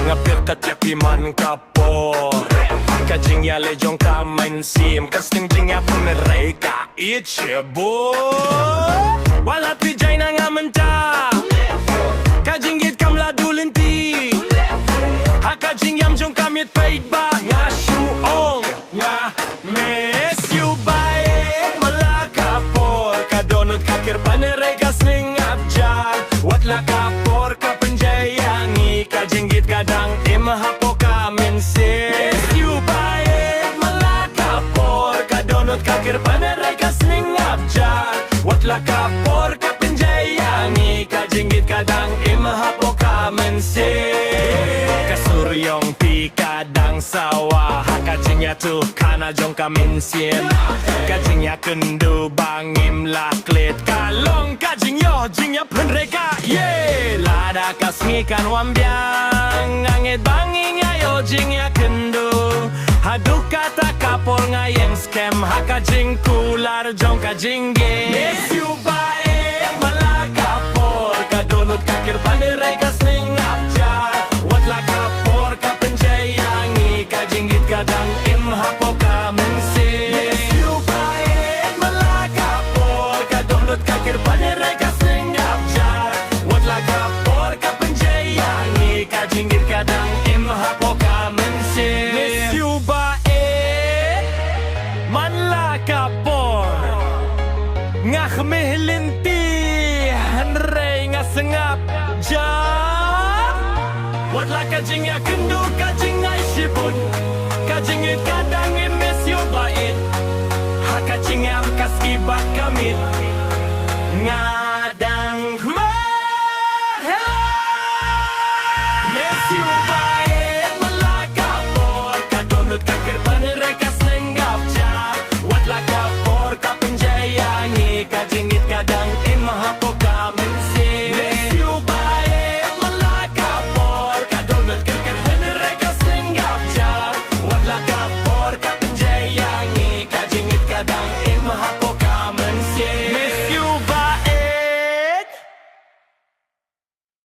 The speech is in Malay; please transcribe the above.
ngapir katyapi man kapor Kajing ya lejong ka mainsim Kasting jing ya puneray ka itchebo Walat pijay na nga menta Kajing git kam ladulinti Hakajing yam jong kamit paid ba Nga shuong nga mes you bae Malakapor Kadonot kakir paneray kasling abjad Watla kapor kapenjayangi Kajing git kadang imahapo ka mensin Kakir paneray kasling abjad Watla kapor kapenjayangi Kajinggit kadang imahapo ka mensin Kasuryong ti kadang sawa Kajingya tu kana jong ka mensin Kajingya kendu bangim laklit Kalong kajingyo jingya penreka Ye lada kasngikan wambyang Angit banging ayo jingya kendu Haduk kata kapor ngayeng scam Hakajing kular jong kajingge Miss you bae malakapor Kadunot kakir paneray kasling abjad Watla kapor kapenjayangi Kajinggit kadang imhapo ka mensin Miss you bae malakapor Kadunot kakir paneray kasling abjad Watla kapor kapenjayangi Kajinggit kadang imhapo ka mensin Miss you kapor nga khmehlinti hanrey nga sengap jam Watla kajing ya kendu kajing ay sipun Kajing it kadang imis yo bait Hakajing am kaskibat kamit nga